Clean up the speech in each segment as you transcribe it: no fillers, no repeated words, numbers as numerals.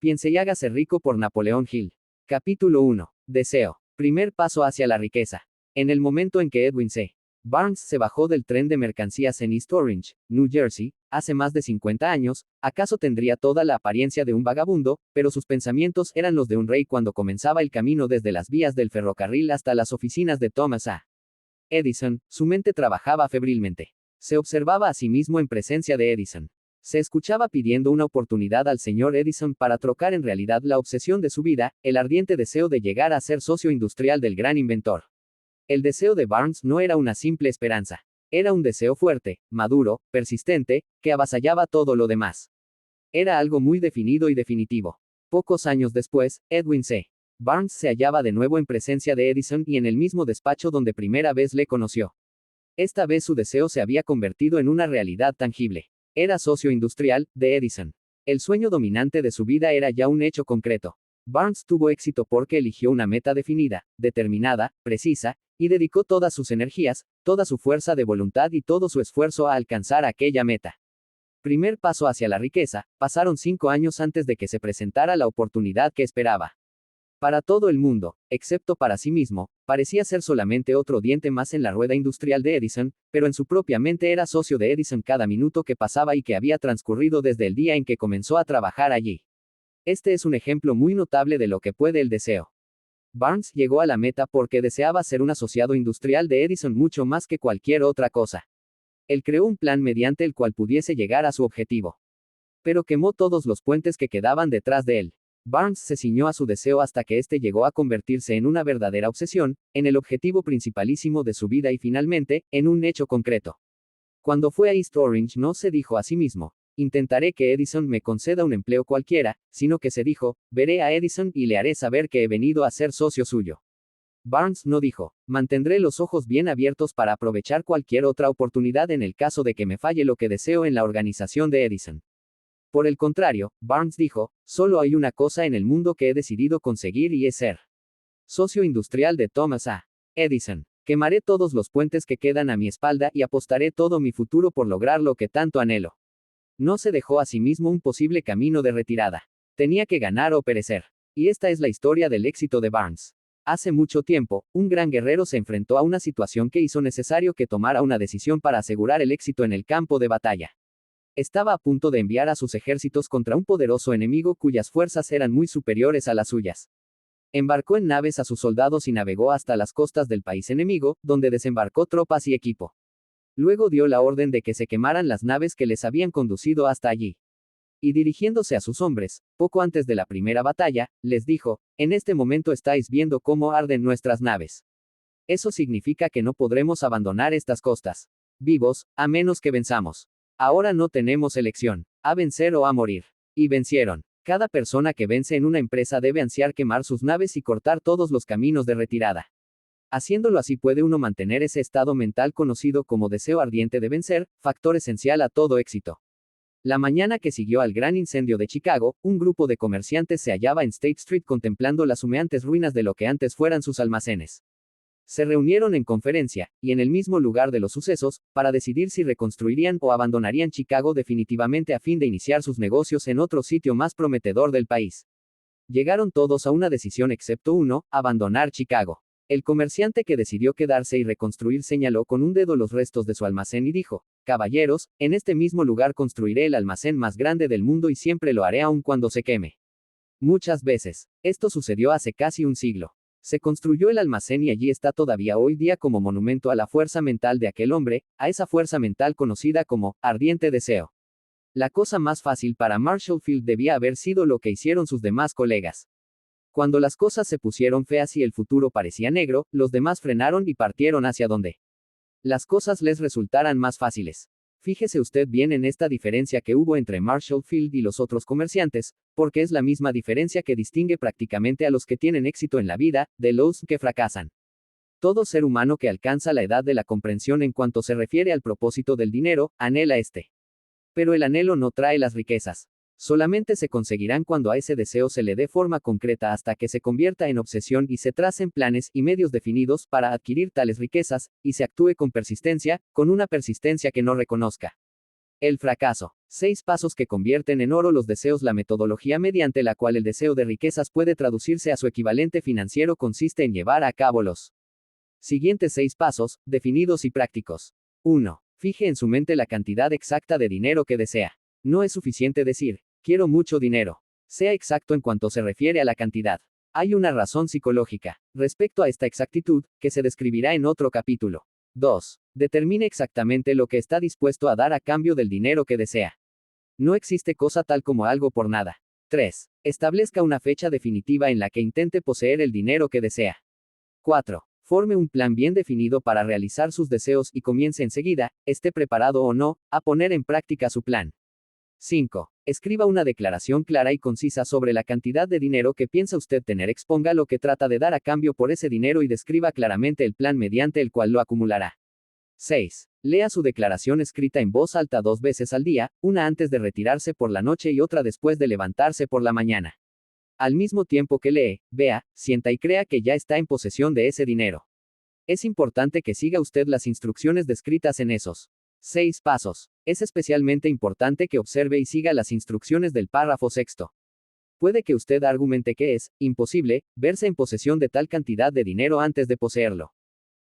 Piense y hágase rico por Napoleón Hill. Capítulo 1. Deseo. Primer paso hacia la riqueza. En el momento en que Edwin C. Barnes se bajó del tren de mercancías en East Orange, New Jersey, hace más de 50 años, acaso tendría toda la apariencia de un vagabundo, pero sus pensamientos eran los de un rey cuando comenzaba el camino desde las vías del ferrocarril hasta las oficinas de Thomas A. Edison. Su mente trabajaba febrilmente. Se observaba a sí mismo en presencia de Edison. Se escuchaba pidiendo una oportunidad al señor Edison para trocar en realidad la obsesión de su vida, el ardiente deseo de llegar a ser socio industrial del gran inventor. El deseo de Barnes no era una simple esperanza. Era un deseo fuerte, maduro, persistente, que avasallaba todo lo demás. Era algo muy definido y definitivo. Pocos años después, Edwin C. Barnes se hallaba de nuevo en presencia de Edison y en el mismo despacho donde primera vez le conoció. Esta vez su deseo se había convertido en una realidad tangible. Era socio industrial de Edison. El sueño dominante de su vida era ya un hecho concreto. Barnes tuvo éxito porque eligió una meta definida, determinada, precisa, y dedicó todas sus energías, toda su fuerza de voluntad y todo su esfuerzo a alcanzar aquella meta. Primer paso hacia la riqueza. Pasaron 5 años antes de que se presentara la oportunidad que esperaba. Para todo el mundo, excepto para sí mismo, parecía ser solamente otro diente más en la rueda industrial de Edison, pero en su propia mente era socio de Edison cada minuto que pasaba y que había transcurrido desde el día en que comenzó a trabajar allí. Este es un ejemplo muy notable de lo que puede el deseo. Barnes llegó a la meta porque deseaba ser un asociado industrial de Edison mucho más que cualquier otra cosa. Él creó un plan mediante el cual pudiese llegar a su objetivo. Pero quemó todos los puentes que quedaban detrás de él. Barnes se ciñó a su deseo hasta que éste llegó a convertirse en una verdadera obsesión, en el objetivo principalísimo de su vida y finalmente, en un hecho concreto. Cuando fue a East Orange no se dijo a sí mismo, intentaré que Edison me conceda un empleo cualquiera, sino que se dijo, veré a Edison y le haré saber que he venido a ser socio suyo. Barnes no dijo, mantendré los ojos bien abiertos para aprovechar cualquier otra oportunidad en el caso de que me falle lo que deseo en la organización de Edison. Por el contrario, Barnes dijo, solo hay una cosa en el mundo que he decidido conseguir y es ser socio industrial de Thomas A. Edison. Quemaré todos los puentes que quedan a mi espalda y apostaré todo mi futuro por lograr lo que tanto anhelo. No se dejó a sí mismo un posible camino de retirada. Tenía que ganar o perecer. Y esta es la historia del éxito de Barnes. Hace mucho tiempo, un gran guerrero se enfrentó a una situación que hizo necesario que tomara una decisión para asegurar el éxito en el campo de batalla. Estaba a punto de enviar a sus ejércitos contra un poderoso enemigo cuyas fuerzas eran muy superiores a las suyas. Embarcó en naves a sus soldados y navegó hasta las costas del país enemigo, donde desembarcó tropas y equipo. Luego dio la orden de que se quemaran las naves que les habían conducido hasta allí. Y dirigiéndose a sus hombres, poco antes de la primera batalla, les dijo, en este momento estáis viendo cómo arden nuestras naves. Eso significa que no podremos abandonar estas costas vivos, a menos que venzamos. Ahora no tenemos elección, a vencer o a morir. Y vencieron. Cada persona que vence en una empresa debe ansiar quemar sus naves y cortar todos los caminos de retirada. Haciéndolo así puede uno mantener ese estado mental conocido como deseo ardiente de vencer, factor esencial a todo éxito. La mañana que siguió al gran incendio de Chicago, un grupo de comerciantes se hallaba en State Street contemplando las humeantes ruinas de lo que antes fueran sus almacenes. Se reunieron en conferencia, y en el mismo lugar de los sucesos, para decidir si reconstruirían o abandonarían Chicago definitivamente a fin de iniciar sus negocios en otro sitio más prometedor del país. Llegaron todos a una decisión excepto uno, abandonar Chicago. El comerciante que decidió quedarse y reconstruir señaló con un dedo los restos de su almacén y dijo, caballeros, en este mismo lugar construiré el almacén más grande del mundo y siempre lo haré aun cuando se queme. Muchas veces. Esto sucedió hace casi un siglo. Se construyó el almacén y allí está todavía hoy día como monumento a la fuerza mental de aquel hombre, a esa fuerza mental conocida como ardiente deseo. La cosa más fácil para Marshall Field debía haber sido lo que hicieron sus demás colegas. Cuando las cosas se pusieron feas y el futuro parecía negro, los demás frenaron y partieron hacia donde las cosas les resultaran más fáciles. Fíjese usted bien en esta diferencia que hubo entre Marshall Field y los otros comerciantes, porque es la misma diferencia que distingue prácticamente a los que tienen éxito en la vida, de los que fracasan. Todo ser humano que alcanza la edad de la comprensión en cuanto se refiere al propósito del dinero, anhela este. Pero el anhelo no trae las riquezas. Solamente se conseguirán cuando a ese deseo se le dé forma concreta hasta que se convierta en obsesión y se tracen planes y medios definidos para adquirir tales riquezas, y se actúe con persistencia, con una persistencia que no reconozca el fracaso. 6 pasos que convierten en oro los deseos. La metodología mediante la cual el deseo de riquezas puede traducirse a su equivalente financiero consiste en llevar a cabo los siguientes 6 pasos, definidos y prácticos. 1. Fije en su mente la cantidad exacta de dinero que desea. No es suficiente decir, quiero mucho dinero. Sea exacto en cuanto se refiere a la cantidad. Hay una razón psicológica respecto a esta exactitud, que se describirá en otro capítulo. 2. Determine exactamente lo que está dispuesto a dar a cambio del dinero que desea. No existe cosa tal como algo por nada. 3. Establezca una fecha definitiva en la que intente poseer el dinero que desea. 4. Forme un plan bien definido para realizar sus deseos y comience enseguida, esté preparado o no, a poner en práctica su plan. 5. Escriba una declaración clara y concisa sobre la cantidad de dinero que piensa usted tener. Exponga lo que trata de dar a cambio por ese dinero y describa claramente el plan mediante el cual lo acumulará. 6. Lea su declaración escrita en voz alta 2 veces al día, una antes de retirarse por la noche y otra después de levantarse por la mañana. Al mismo tiempo que lee, vea, sienta y crea que ya está en posesión de ese dinero. Es importante que siga usted las instrucciones descritas en esos 6 pasos. Es especialmente importante que observe y siga las instrucciones del párrafo 6. Puede que usted argumente que es imposible verse en posesión de tal cantidad de dinero antes de poseerlo.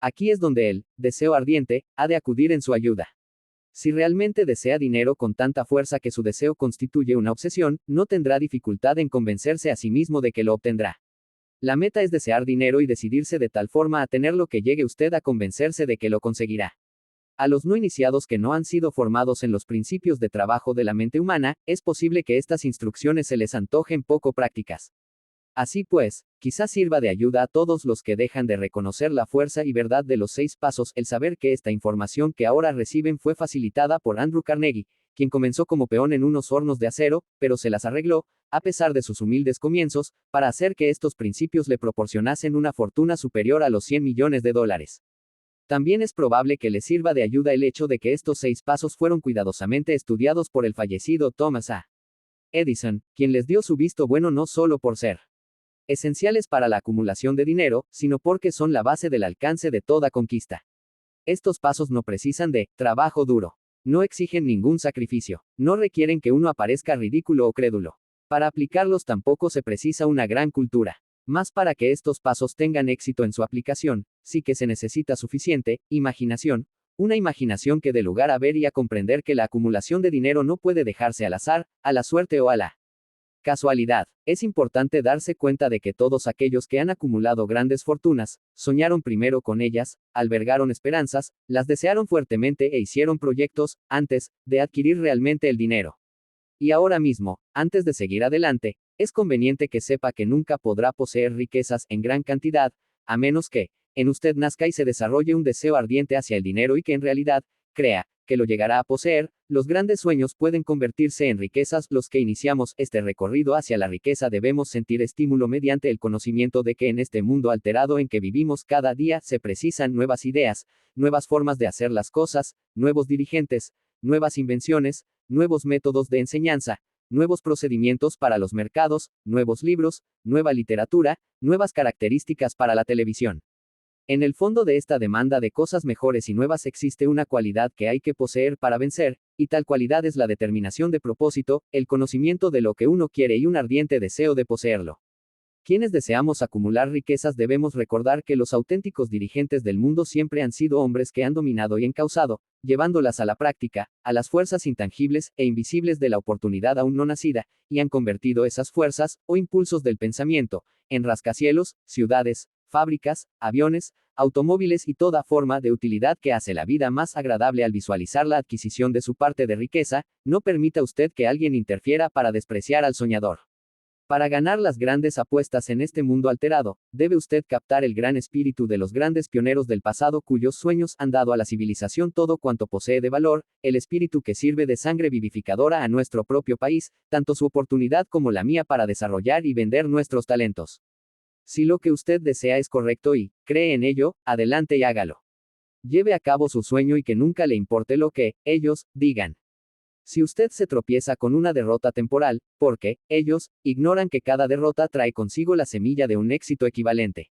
Aquí es donde el deseo ardiente ha de acudir en su ayuda. Si realmente desea dinero con tanta fuerza que su deseo constituye una obsesión, no tendrá dificultad en convencerse a sí mismo de que lo obtendrá. La meta es desear dinero y decidirse de tal forma a tenerlo que llegue usted a convencerse de que lo conseguirá. A los no iniciados que no han sido formados en los principios de trabajo de la mente humana, es posible que estas instrucciones se les antojen poco prácticas. Así pues, quizás sirva de ayuda a todos los que dejan de reconocer la fuerza y verdad de los 6 pasos el saber que esta información que ahora reciben fue facilitada por Andrew Carnegie, quien comenzó como peón en unos hornos de acero, pero se las arregló, a pesar de sus humildes comienzos, para hacer que estos principios le proporcionasen una fortuna superior a los $100 millones. También es probable que le sirva de ayuda el hecho de que estos 6 pasos fueron cuidadosamente estudiados por el fallecido Thomas A. Edison, quien les dio su visto bueno no solo por ser esenciales para la acumulación de dinero, sino porque son la base del alcance de toda conquista. Estos pasos no precisan de trabajo duro. No exigen ningún sacrificio. No requieren que uno aparezca ridículo o crédulo. Para aplicarlos tampoco se precisa una gran cultura. Más para que estos pasos tengan éxito en su aplicación, sí que se necesita suficiente imaginación, una imaginación que dé lugar a ver y a comprender que la acumulación de dinero no puede dejarse al azar, a la suerte o a la casualidad. Es importante darse cuenta de que todos aquellos que han acumulado grandes fortunas, soñaron primero con ellas, albergaron esperanzas, las desearon fuertemente e hicieron proyectos, antes de adquirir realmente el dinero. Y ahora mismo, antes de seguir adelante, es conveniente que sepa que nunca podrá poseer riquezas en gran cantidad, a menos que, en usted nazca y se desarrolle un deseo ardiente hacia el dinero y que en realidad, crea, que lo llegará a poseer. Los grandes sueños pueden convertirse en riquezas. Los que iniciamos este recorrido hacia la riqueza debemos sentir estímulo mediante el conocimiento de que en este mundo alterado en que vivimos cada día se precisan nuevas ideas, nuevas formas de hacer las cosas, nuevos dirigentes, nuevas invenciones, nuevos métodos de enseñanza, nuevos procedimientos para los mercados, nuevos libros, nueva literatura, nuevas características para la televisión. En el fondo de esta demanda de cosas mejores y nuevas existe una cualidad que hay que poseer para vencer, y tal cualidad es la determinación de propósito, el conocimiento de lo que uno quiere y un ardiente deseo de poseerlo. Quienes deseamos acumular riquezas debemos recordar que los auténticos dirigentes del mundo siempre han sido hombres que han dominado y encauzado, llevándolas a la práctica, a las fuerzas intangibles e invisibles de la oportunidad aún no nacida, y han convertido esas fuerzas, o impulsos del pensamiento, en rascacielos, ciudades, fábricas, aviones, automóviles y toda forma de utilidad que hace la vida más agradable. Al visualizar la adquisición de su parte de riqueza, no permita usted que alguien interfiera para despreciar al soñador. Para ganar las grandes apuestas en este mundo alterado, debe usted captar el gran espíritu de los grandes pioneros del pasado cuyos sueños han dado a la civilización todo cuanto posee de valor, el espíritu que sirve de sangre vivificadora a nuestro propio país, tanto su oportunidad como la mía para desarrollar y vender nuestros talentos. Si lo que usted desea es correcto y cree en ello, adelante y hágalo. Lleve a cabo su sueño y que nunca le importe lo que ellos digan. Si usted se tropieza con una derrota temporal, porque ellos ignoran que cada derrota trae consigo la semilla de un éxito equivalente.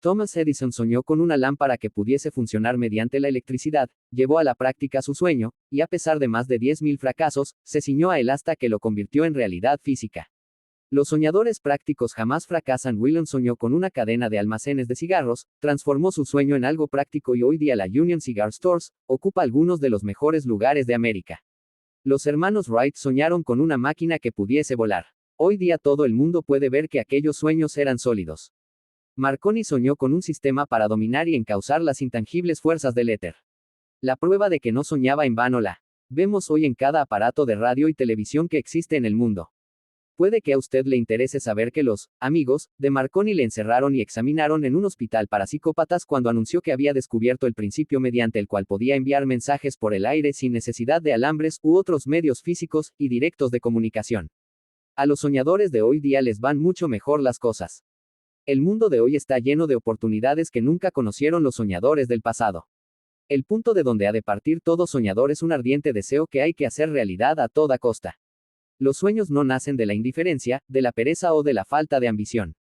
Thomas Edison soñó con una lámpara que pudiese funcionar mediante la electricidad, llevó a la práctica su sueño, y a pesar de más de 10.000 fracasos, se ciñó a él hasta que lo convirtió en realidad física. Los soñadores prácticos jamás fracasan. Williams soñó con una cadena de almacenes de cigarros, transformó su sueño en algo práctico y hoy día la Union Cigar Stores ocupa algunos de los mejores lugares de América. Los hermanos Wright soñaron con una máquina que pudiese volar. Hoy día todo el mundo puede ver que aquellos sueños eran sólidos. Marconi soñó con un sistema para dominar y encauzar las intangibles fuerzas del éter. La prueba de que no soñaba en vano la vemos hoy en cada aparato de radio y televisión que existe en el mundo. Puede que a usted le interese saber que los amigos de Marconi le encerraron y examinaron en un hospital para psicópatas cuando anunció que había descubierto el principio mediante el cual podía enviar mensajes por el aire sin necesidad de alambres u otros medios físicos y directos de comunicación. A los soñadores de hoy día les van mucho mejor las cosas. El mundo de hoy está lleno de oportunidades que nunca conocieron los soñadores del pasado. El punto de donde ha de partir todo soñador es un ardiente deseo que hay que hacer realidad a toda costa. Los sueños no nacen de la indiferencia, de la pereza o de la falta de ambición.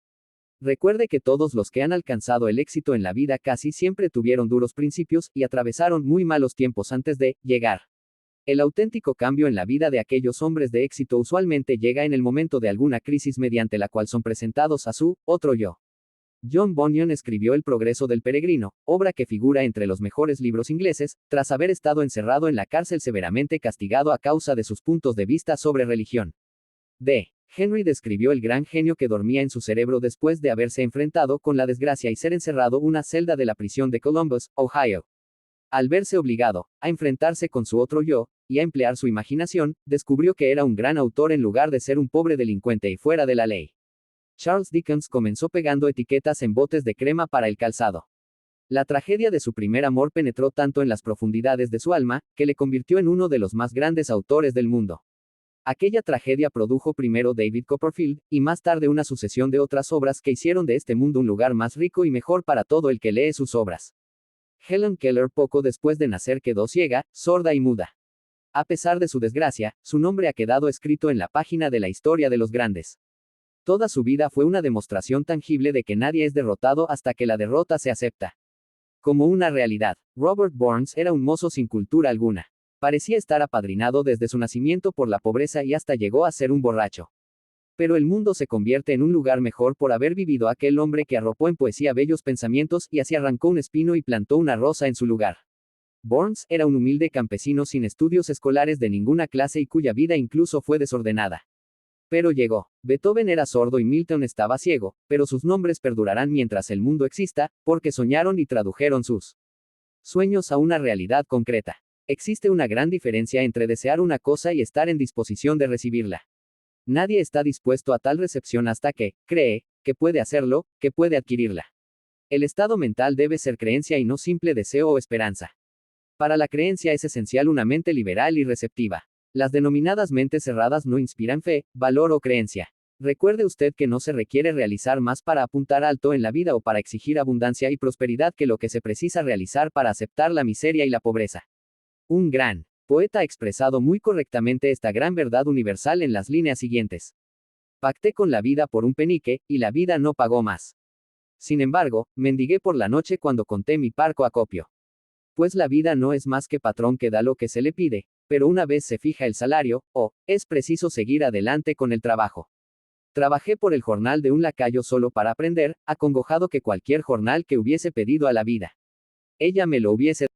Recuerde que todos los que han alcanzado el éxito en la vida casi siempre tuvieron duros principios y atravesaron muy malos tiempos antes de llegar. El auténtico cambio en la vida de aquellos hombres de éxito usualmente llega en el momento de alguna crisis mediante la cual son presentados a su otro yo. John Bunyan escribió El progreso del peregrino, obra que figura entre los mejores libros ingleses, tras haber estado encerrado en la cárcel severamente castigado a causa de sus puntos de vista sobre religión. D. Henry describió el gran genio que dormía en su cerebro después de haberse enfrentado con la desgracia y ser encerrado en una celda de la prisión de Columbus, Ohio. Al verse obligado a enfrentarse con su otro yo, y a emplear su imaginación, descubrió que era un gran autor en lugar de ser un pobre delincuente y fuera de la ley. Charles Dickens comenzó pegando etiquetas en botes de crema para el calzado. La tragedia de su primer amor penetró tanto en las profundidades de su alma, que le convirtió en uno de los más grandes autores del mundo. Aquella tragedia produjo primero David Copperfield, y más tarde una sucesión de otras obras que hicieron de este mundo un lugar más rico y mejor para todo el que lee sus obras. Helen Keller poco después de nacer quedó ciega, sorda y muda. A pesar de su desgracia, su nombre ha quedado escrito en la página de la historia de los grandes. Toda su vida fue una demostración tangible de que nadie es derrotado hasta que la derrota se acepta como una realidad. Robert Burns era un mozo sin cultura alguna. Parecía estar apadrinado desde su nacimiento por la pobreza y hasta llegó a ser un borracho. Pero el mundo se convierte en un lugar mejor por haber vivido aquel hombre que arropó en poesía bellos pensamientos y así arrancó un espino y plantó una rosa en su lugar. Burns era un humilde campesino sin estudios escolares de ninguna clase y cuya vida incluso fue desordenada. Pero llegó. Beethoven era sordo y Milton estaba ciego, pero sus nombres perdurarán mientras el mundo exista, porque soñaron y tradujeron sus sueños a una realidad concreta. Existe una gran diferencia entre desear una cosa y estar en disposición de recibirla. Nadie está dispuesto a tal recepción hasta que cree que puede hacerlo, que puede adquirirla. El estado mental debe ser creencia y no simple deseo o esperanza. Para la creencia es esencial una mente liberal y receptiva. Las denominadas mentes cerradas no inspiran fe, valor o creencia. Recuerde usted que no se requiere realizar más para apuntar alto en la vida o para exigir abundancia y prosperidad que lo que se precisa realizar para aceptar la miseria y la pobreza. Un gran poeta ha expresado muy correctamente esta gran verdad universal en las líneas siguientes. Pacté con la vida por un penique, y la vida no pagó más. Sin embargo, mendigué por la noche cuando conté mi parco acopio. Pues la vida no es más que patrón que da lo que se le pide, pero una vez se fija el salario, es preciso seguir adelante con el trabajo. Trabajé por el jornal de un lacayo solo para aprender, acongojado que cualquier jornal que hubiese pedido a la vida, ella me lo hubiese